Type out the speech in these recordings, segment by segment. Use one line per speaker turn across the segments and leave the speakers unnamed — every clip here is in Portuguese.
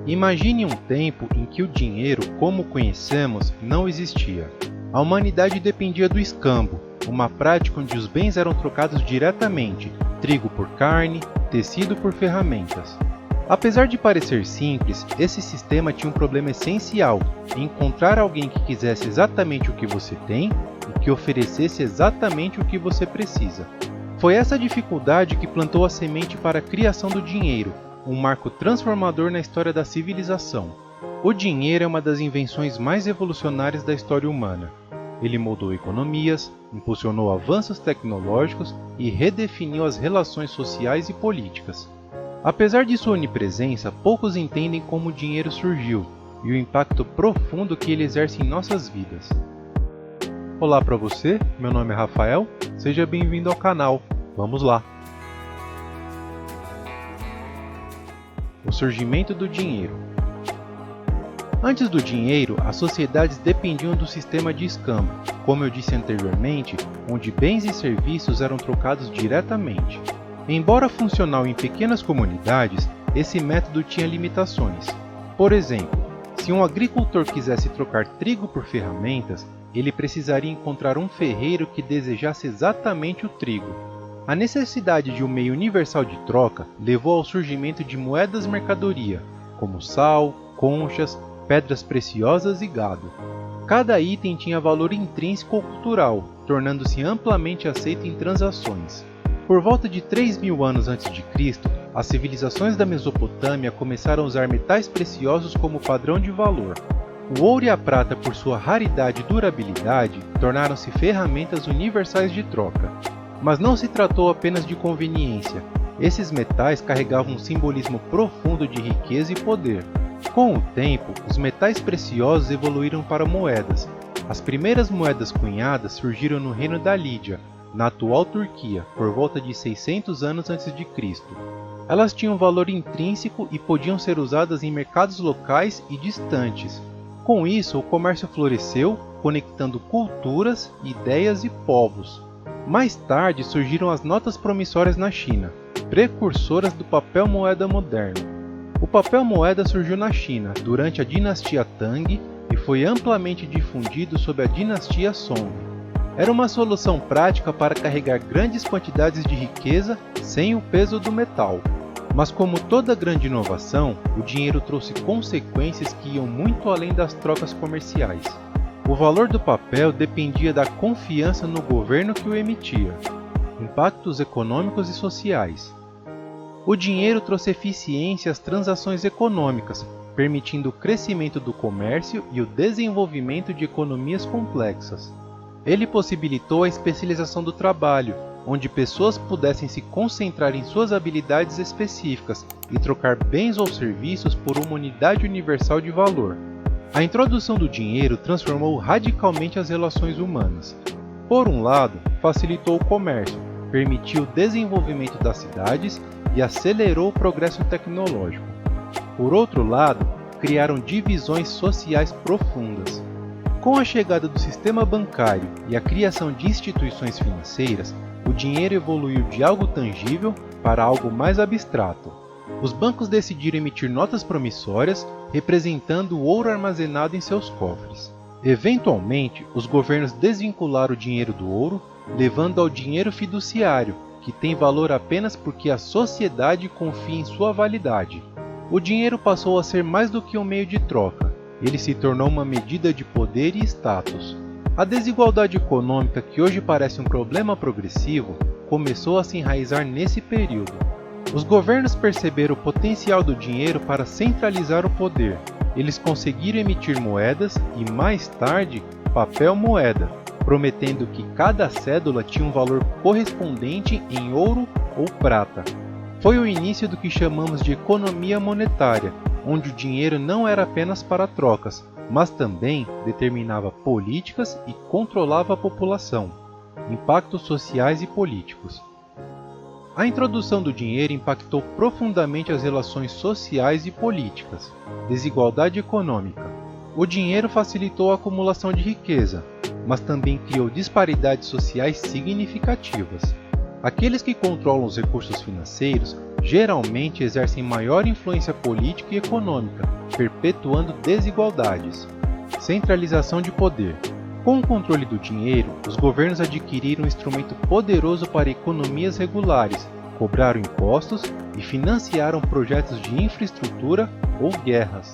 Imagine um tempo em que o dinheiro, como o conhecemos, não existia. A humanidade dependia do escambo, uma prática onde os bens eram trocados diretamente, trigo por carne, tecido por ferramentas. Apesar de parecer simples, esse sistema tinha um problema essencial: encontrar alguém que quisesse exatamente o que você tem e que oferecesse exatamente o que você precisa. Foi essa dificuldade que plantou a semente para a criação do dinheiro, um marco transformador na história da civilização. O dinheiro é uma das invenções mais revolucionárias da história humana. Ele moldou economias, impulsionou avanços tecnológicos e redefiniu as relações sociais e políticas. Apesar de sua onipresença, poucos entendem como o dinheiro surgiu e o impacto profundo que ele exerce em nossas vidas. Olá para você, meu nome é Rafael, seja bem-vindo ao canal. Vamos lá! O surgimento do dinheiro. Antes do dinheiro, as sociedades dependiam do sistema de escambo, como eu disse anteriormente, onde bens e serviços eram trocados diretamente. Embora funcional em pequenas comunidades, esse método tinha limitações. Por exemplo, se um agricultor quisesse trocar trigo por ferramentas, ele precisaria encontrar um ferreiro que desejasse exatamente o trigo. A necessidade de um meio universal de troca levou ao surgimento de moedas-mercadoria, como sal, conchas, pedras preciosas e gado. Cada item tinha valor intrínseco ou cultural, tornando-se amplamente aceito em transações. Por volta de 3.000 anos antes de Cristo, as civilizações da Mesopotâmia começaram a usar metais preciosos como padrão de valor. O ouro e a prata, por sua raridade e durabilidade, tornaram-se ferramentas universais de troca. Mas não se tratou apenas de conveniência. Esses metais carregavam um simbolismo profundo de riqueza e poder. Com o tempo, os metais preciosos evoluíram para moedas. As primeiras moedas cunhadas surgiram no reino da Lídia, na atual Turquia, por volta de 600 anos antes de Cristo. Elas tinham valor intrínseco e podiam ser usadas em mercados locais e distantes. Com isso, o comércio floresceu, conectando culturas, ideias e povos. Mais tarde surgiram as notas promissórias na China, precursoras do papel moeda moderno. O papel moeda surgiu na China durante a dinastia Tang e foi amplamente difundido sob a dinastia Song. Era uma solução prática para carregar grandes quantidades de riqueza sem o peso do metal. Mas como toda grande inovação, o dinheiro trouxe consequências que iam muito além das trocas comerciais. O valor do papel dependia da confiança no governo que o emitia. Impactos econômicos e sociais. O dinheiro trouxe eficiência às transações econômicas, permitindo o crescimento do comércio e o desenvolvimento de economias complexas. Ele possibilitou a especialização do trabalho, onde pessoas pudessem se concentrar em suas habilidades específicas e trocar bens ou serviços por uma unidade universal de valor. A introdução do dinheiro transformou radicalmente as relações humanas. Por um lado, facilitou o comércio, permitiu o desenvolvimento das cidades e acelerou o progresso tecnológico. Por outro lado, criaram divisões sociais profundas. Com a chegada do sistema bancário e a criação de instituições financeiras, o dinheiro evoluiu de algo tangível para algo mais abstrato. Os bancos decidiram emitir notas promissórias, representando o ouro armazenado em seus cofres. Eventualmente, os governos desvincularam o dinheiro do ouro, levando ao dinheiro fiduciário, que tem valor apenas porque a sociedade confia em sua validade. O dinheiro passou a ser mais do que um meio de troca. Ele se tornou uma medida de poder e status. A desigualdade econômica, que hoje parece um problema progressivo, começou a se enraizar nesse período. Os governos perceberam o potencial do dinheiro para centralizar o poder. Eles conseguiram emitir moedas e, mais tarde, papel moeda, prometendo que cada cédula tinha um valor correspondente em ouro ou prata. Foi o início do que chamamos de economia monetária, onde o dinheiro não era apenas para trocas, mas também determinava políticas e controlava a população. Impactos sociais e políticos. A introdução do dinheiro impactou profundamente as relações sociais e políticas. Desigualdade econômica. O dinheiro facilitou a acumulação de riqueza, mas também criou disparidades sociais significativas. Aqueles que controlam os recursos financeiros geralmente exercem maior influência política e econômica, perpetuando desigualdades. Centralização de poder. Com o controle do dinheiro, os governos adquiriram um instrumento poderoso para economias regulares, cobraram impostos e financiaram projetos de infraestrutura ou guerras.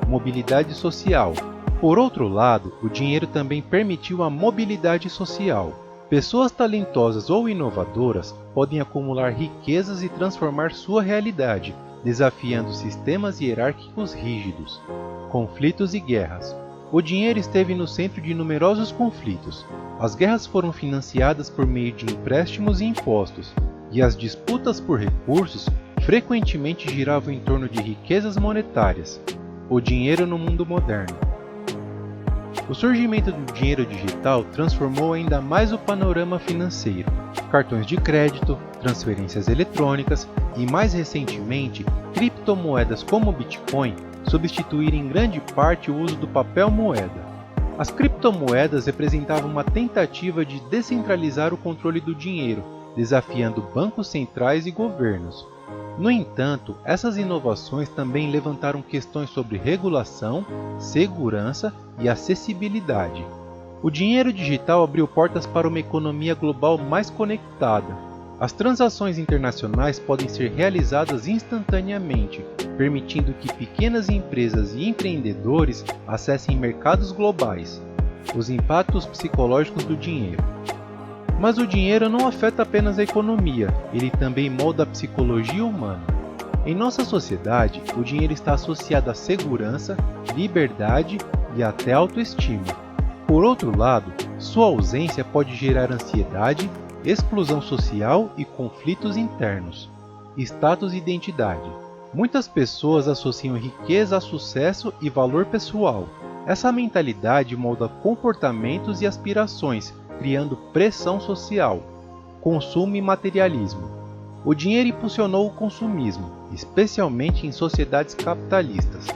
Mobilidade social. Por outro lado, o dinheiro também permitiu a mobilidade social. Pessoas talentosas ou inovadoras podem acumular riquezas e transformar sua realidade, desafiando sistemas hierárquicos rígidos. Conflitos e guerras. O dinheiro esteve no centro de numerosos conflitos. As guerras foram financiadas por meio de empréstimos e impostos, e as disputas por recursos frequentemente giravam em torno de riquezas monetárias. O dinheiro no mundo moderno. O surgimento do dinheiro digital transformou ainda mais o panorama financeiro. Cartões de crédito, transferências eletrônicas e, mais recentemente, criptomoedas como o Bitcoin substituíram em grande parte o uso do papel moeda. As criptomoedas representavam uma tentativa de descentralizar o controle do dinheiro, desafiando bancos centrais e governos. No entanto, essas inovações também levantaram questões sobre regulação, segurança e acessibilidade. O dinheiro digital abriu portas para uma economia global mais conectada. As transações internacionais podem ser realizadas instantaneamente, permitindo que pequenas empresas e empreendedores acessem mercados globais. Os impactos psicológicos do dinheiro. Mas o dinheiro não afeta apenas a economia, ele também molda a psicologia humana. Em nossa sociedade, o dinheiro está associado à segurança, liberdade e até autoestima. Por outro lado, sua ausência pode gerar ansiedade, exclusão social e conflitos internos. Status e identidade. Muitas pessoas associam riqueza a sucesso e valor pessoal. Essa mentalidade molda comportamentos e aspirações, criando pressão social. Consumo e materialismo. O dinheiro impulsionou o consumismo, especialmente em sociedades capitalistas.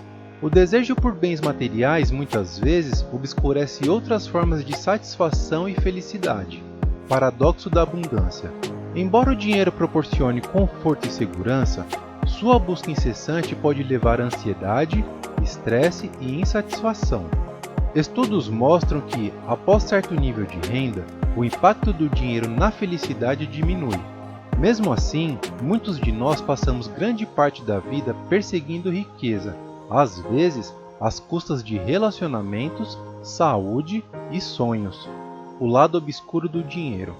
O desejo por bens materiais muitas vezes obscurece outras formas de satisfação e felicidade. Paradoxo da abundância. Embora o dinheiro proporcione conforto e segurança, sua busca incessante pode levar a ansiedade, estresse e insatisfação. Estudos mostram que, após certo nível de renda, o impacto do dinheiro na felicidade diminui. Mesmo assim, muitos de nós passamos grande parte da vida perseguindo riqueza, às vezes às custas de relacionamentos, saúde e sonhos. O lado obscuro do dinheiro.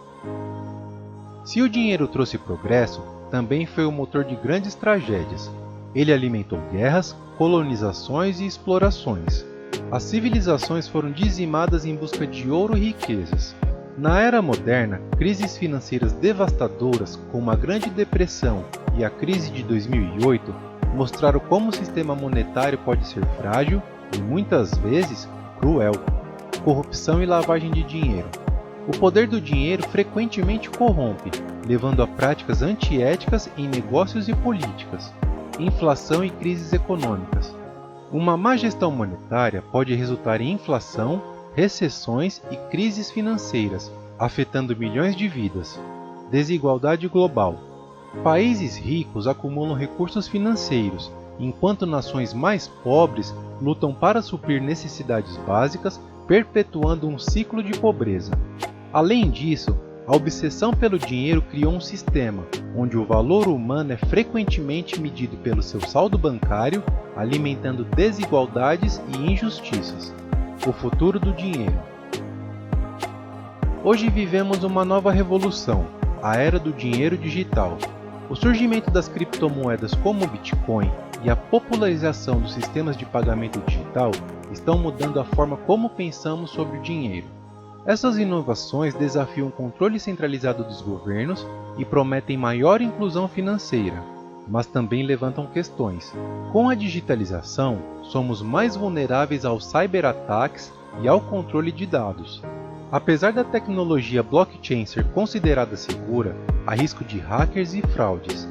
Se o dinheiro trouxe progresso, também foi o motor de grandes tragédias. Ele alimentou guerras, colonizações e explorações. As civilizações foram dizimadas em busca de ouro e riquezas. Na era moderna, crises financeiras devastadoras como a Grande Depressão e a crise de 2008 mostraram como o sistema monetário pode ser frágil e, muitas vezes, cruel. Corrupção e lavagem de dinheiro. O poder do dinheiro frequentemente corrompe, levando a práticas antiéticas em negócios e políticas. Inflação e crises econômicas. Uma má gestão monetária pode resultar em inflação, recessões e crises financeiras, afetando milhões de vidas. Desigualdade global. Países ricos acumulam recursos financeiros, enquanto nações mais pobres lutam para suprir necessidades básicas, perpetuando um ciclo de pobreza. Além disso, a obsessão pelo dinheiro criou um sistema onde o valor humano é frequentemente medido pelo seu saldo bancário, alimentando desigualdades e injustiças. O futuro do dinheiro. Hoje vivemos uma nova revolução, a era do dinheiro digital. O surgimento das criptomoedas como o Bitcoin e a popularização dos sistemas de pagamento digital estão mudando a forma como pensamos sobre o dinheiro. Essas inovações desafiam o controle centralizado dos governos e prometem maior inclusão financeira, mas também levantam questões. Com a digitalização, somos mais vulneráveis aos cyberataques e ao controle de dados. Apesar da tecnologia blockchain ser considerada segura, há risco de hackers e fraudes.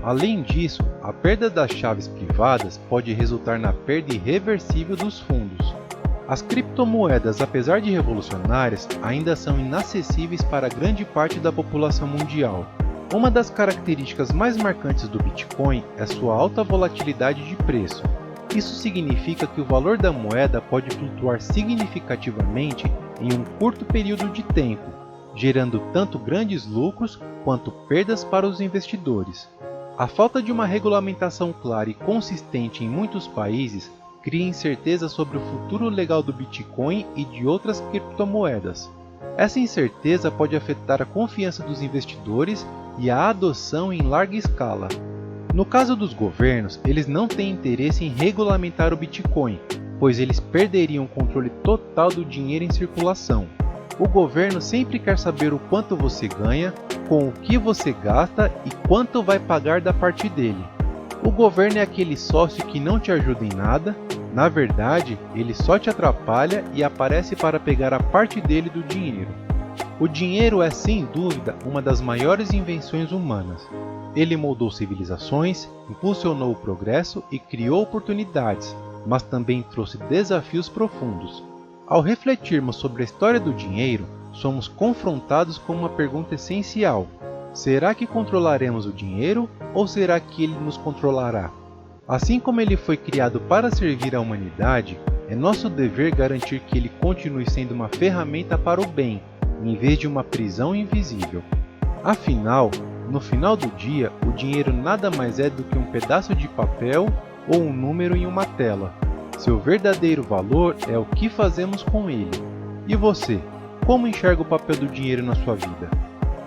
Além disso, a perda das chaves privadas pode resultar na perda irreversível dos fundos. As criptomoedas, apesar de revolucionárias, ainda são inacessíveis para grande parte da população mundial. Uma das características mais marcantes do Bitcoin é sua alta volatilidade de preço. Isso significa que o valor da moeda pode flutuar significativamente em um curto período de tempo, gerando tanto grandes lucros quanto perdas para os investidores. A falta de uma regulamentação clara e consistente em muitos países cria incerteza sobre o futuro legal do Bitcoin e de outras criptomoedas. Essa incerteza pode afetar a confiança dos investidores e a adoção em larga escala. No caso dos governos, eles não têm interesse em regulamentar o Bitcoin, pois eles perderiam o controle total do dinheiro em circulação. O governo sempre quer saber o quanto você ganha, com o que você gasta e quanto vai pagar da parte dele. O governo é aquele sócio que não te ajuda em nada, na verdade, ele só te atrapalha e aparece para pegar a parte dele do dinheiro. O dinheiro é sem dúvida uma das maiores invenções humanas. Ele moldou civilizações, impulsionou o progresso e criou oportunidades, mas também trouxe desafios profundos. Ao refletirmos sobre a história do dinheiro, somos confrontados com uma pergunta essencial: será que controlaremos o dinheiro ou será que ele nos controlará? Assim como ele foi criado para servir à humanidade, é nosso dever garantir que ele continue sendo uma ferramenta para o bem, em vez de uma prisão invisível. Afinal, no final do dia, o dinheiro nada mais é do que um pedaço de papel ou um número em uma tela. Seu verdadeiro valor é o que fazemos com ele. E você, como enxerga o papel do dinheiro na sua vida?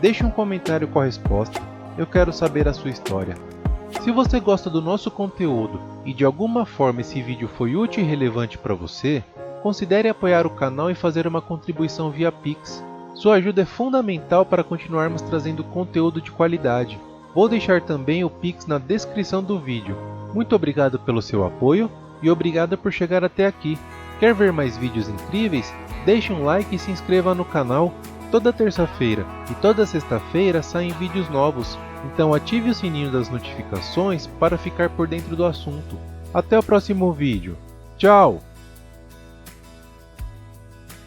Deixe um comentário com a resposta, eu quero saber a sua história. Se você gosta do nosso conteúdo e de alguma forma esse vídeo foi útil e relevante para você, considere apoiar o canal e fazer uma contribuição via Pix. Sua ajuda é fundamental para continuarmos trazendo conteúdo de qualidade. Vou deixar também o Pix na descrição do vídeo. Muito obrigado pelo seu apoio e obrigado por chegar até aqui. Quer ver mais vídeos incríveis? Deixe um like e se inscreva no canal. Toda terça-feira e toda sexta-feira saem vídeos novos, então ative o sininho das notificações para ficar por dentro do assunto. Até o próximo vídeo. Tchau!